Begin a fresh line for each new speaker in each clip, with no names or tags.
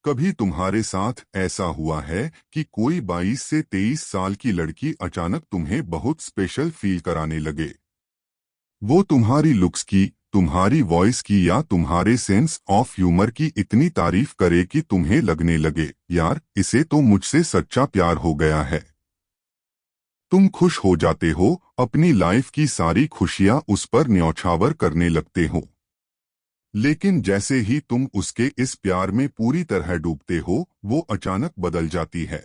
कभी तुम्हारे साथ ऐसा हुआ है कि कोई 22 से 23 साल की लड़की अचानक तुम्हें बहुत स्पेशल फील कराने लगे? वो तुम्हारी लुक्स की, तुम्हारी वॉइस की या तुम्हारे सेंस ऑफ ह्यूमर की इतनी तारीफ करे कि तुम्हें लगने लगे, यार इसे तो मुझसे सच्चा प्यार हो गया है। तुम खुश हो जाते हो, अपनी लाइफ की सारी खुशियां उस पर न्यौछावर करने लगते हो। लेकिन जैसे ही तुम उसके इस प्यार में पूरी तरह डूबते हो, वो अचानक बदल जाती है।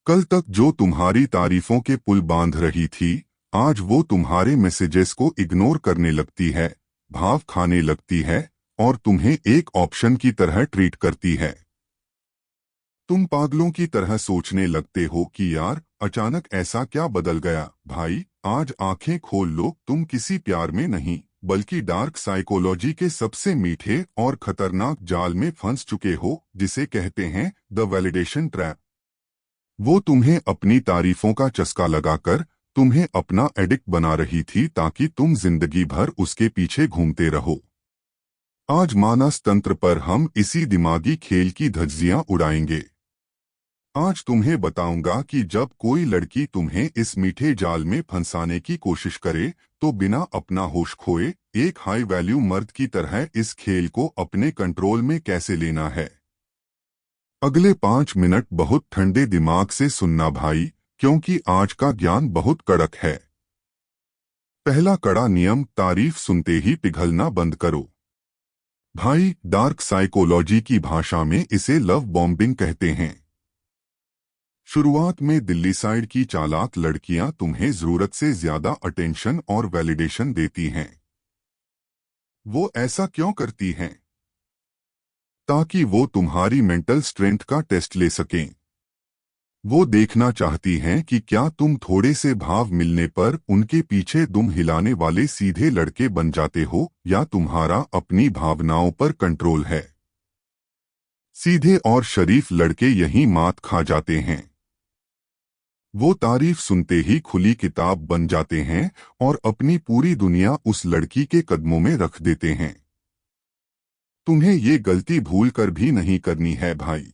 कल तक जो तुम्हारी तारीफों के पुल बांध रही थी, आज वो तुम्हारे मैसेजेस को इग्नोर करने लगती है, भाव खाने लगती है और तुम्हें एक ऑप्शन की तरह ट्रीट करती है। तुम पागलों की तरह सोचने लगते हो कि यार अचानक ऐसा क्या बदल गया। भाई, आज आंखें खोल लो, तुम किसी प्यार में नहीं बल्कि डार्क साइकोलॉजी के सबसे मीठे और खतरनाक जाल में फंस चुके हो, जिसे कहते हैं द वैलिडेशन ट्रैप। वो तुम्हें अपनी तारीफों का चस्का लगाकर तुम्हें अपना एडिक्ट बना रही थी ताकि तुम जिंदगी भर उसके पीछे घूमते रहो। आज मानस तंत्र पर हम इसी दिमागी खेल की धज्जियां उड़ाएंगे। आज तुम्हें बताऊंगा कि जब कोई लड़की तुम्हें इस मीठे जाल में फंसाने की कोशिश करे, तो बिना अपना होश खोए एक हाई वैल्यू मर्द की तरह इस खेल को अपने कंट्रोल में कैसे लेना है। अगले 5 मिनट बहुत ठंडे दिमाग से सुनना भाई, क्योंकि आज का ज्ञान बहुत कड़क है। पहला कड़ा नियम, तारीफ सुनते ही पिघलना बंद करो। भाई, डार्क साइकोलॉजी की भाषा में इसे लव बॉम्बिंग कहते हैं। शुरुआत में दिल्ली साइड की चालाक लड़कियां तुम्हें जरूरत से ज्यादा अटेंशन और वैलिडेशन देती हैं। वो ऐसा क्यों करती हैं? ताकि वो तुम्हारी मेंटल स्ट्रेंथ का टेस्ट ले सकें। वो देखना चाहती हैं कि क्या तुम थोड़े से भाव मिलने पर उनके पीछे दुम हिलाने वाले सीधे लड़के बन जाते हो, या तुम्हारा अपनी भावनाओं पर कंट्रोल है। सीधे और शरीफ लड़के यही मात खा जाते हैं। वो तारीफ सुनते ही खुली किताब बन जाते हैं और अपनी पूरी दुनिया उस लड़की के कदमों में रख देते हैं। तुम्हें ये गलती भूल कर भी नहीं करनी है भाई।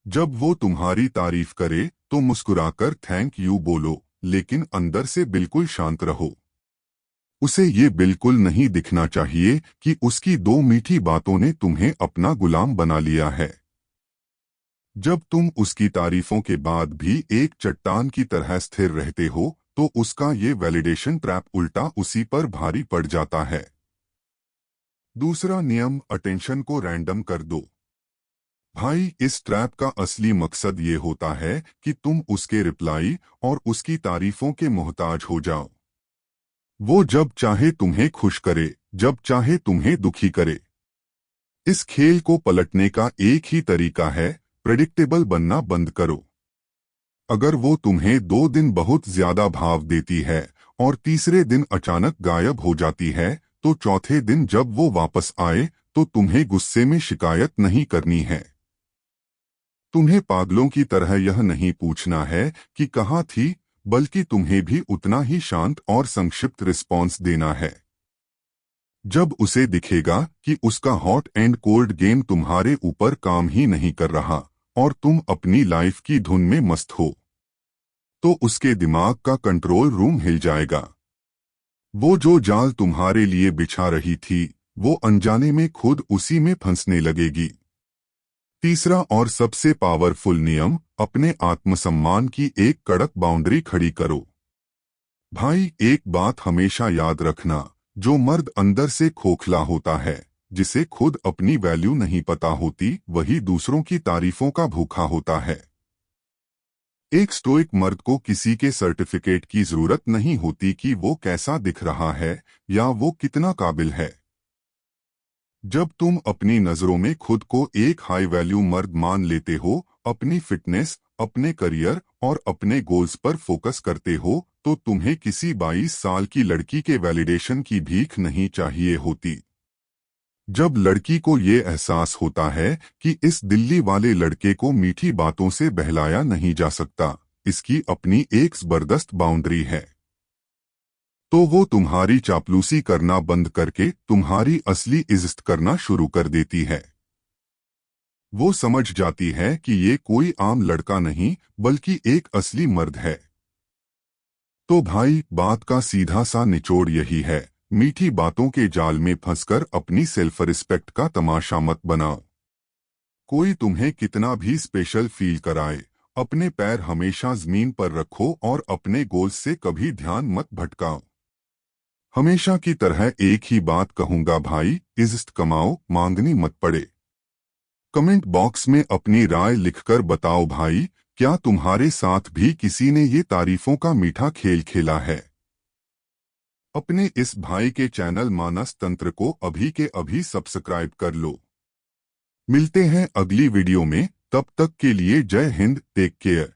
जब वो तुम्हारी तारीफ करे तो मुस्कुराकर थैंक यू बोलो, लेकिन अंदर से बिल्कुल शांत रहो। उसे ये बिल्कुल नहीं दिखना चाहिए कि उसकी दो मीठी बातों ने तुम्हें अपना गुलाम बना लिया है। जब तुम उसकी तारीफों के बाद भी एक चट्टान की तरह स्थिर रहते हो, तो उसका ये वैलिडेशन ट्रैप उल्टा उसी पर भारी पड़ जाता है। दूसरा नियम, अटेंशन को रैंडम कर दो। भाई, इस ट्रैप का असली मकसद ये होता है कि तुम उसके रिप्लाई और उसकी तारीफों के मोहताज हो जाओ। वो जब चाहे तुम्हें खुश करे, जब चाहे तुम्हें दुखी करे। इस खेल को पलटने का एक ही तरीका है, प्रेडिक्टेबल बनना बंद करो। अगर वो तुम्हें 2 दिन बहुत ज्यादा भाव देती है और तीसरे दिन अचानक गायब हो जाती है, तो चौथे दिन जब वो वापस आए तो तुम्हें गुस्से में शिकायत नहीं करनी है। तुम्हें पागलों की तरह यह नहीं पूछना है कि कहाँ थी, बल्कि तुम्हें भी उतना ही शांत और संक्षिप्त रिस्पॉन्स देना है। जब उसे दिखेगा कि उसका हॉट एंड कोल्ड गेम तुम्हारे ऊपर काम ही नहीं कर रहा और तुम अपनी लाइफ की धुन में मस्त हो, तो उसके दिमाग का कंट्रोल रूम हिल जाएगा। वो जो जाल तुम्हारे लिए बिछा रही थी, वो अनजाने में खुद उसी में फंसने लगेगी। तीसरा और सबसे पावरफुल नियम, अपने आत्मसम्मान की एक कड़क बाउंड्री खड़ी करो। भाई, एक बात हमेशा याद रखना, जो मर्द अंदर से खोखला होता है, जिसे खुद अपनी वैल्यू नहीं पता होती, वही दूसरों की तारीफों का भूखा होता है। एक स्टोइक मर्द को किसी के सर्टिफिकेट की जरूरत नहीं होती कि वो कैसा दिख रहा है या वो कितना काबिल है। जब तुम अपनी नजरों में खुद को एक हाई वैल्यू मर्द मान लेते हो, अपनी फिटनेस, अपने करियर और अपने गोल्स पर फोकस करते हो, तो तुम्हें किसी 22 साल की लड़की के वैलिडेशन की भीख नहीं चाहिए होती। जब लड़की को ये एहसास होता है कि इस दिल्ली वाले लड़के को मीठी बातों से बहलाया नहीं जा सकता, इसकी अपनी एक जबरदस्त बाउंड्री है, तो वो तुम्हारी चापलूसी करना बंद करके तुम्हारी असली इज्जत करना शुरू कर देती है। वो समझ जाती है कि ये कोई आम लड़का नहीं बल्कि एक असली मर्द है। तो भाई, बात का सीधा सा निचोड़ यही है, मीठी बातों के जाल में फंसकर अपनी सेल्फ रिस्पेक्ट का तमाशा मत बनाओ। कोई तुम्हें कितना भी स्पेशल फील कराए, अपने पैर हमेशा जमीन पर रखो और अपने गोल्स से कभी ध्यान मत भटकाओ। हमेशा की तरह एक ही बात कहूंगा भाई, इज्जत कमाओ, मांगनी मत पड़े। कमेंट बॉक्स में अपनी राय लिखकर बताओ भाई, क्या तुम्हारे साथ भी किसी ने ये तारीफों का मीठा खेल खेला है? अपने इस भाई के चैनल मानस तंत्र को अभी के अभी सब्सक्राइब कर लो। मिलते हैं अगली वीडियो में, तब तक के लिए जय हिंद, टेक केयर।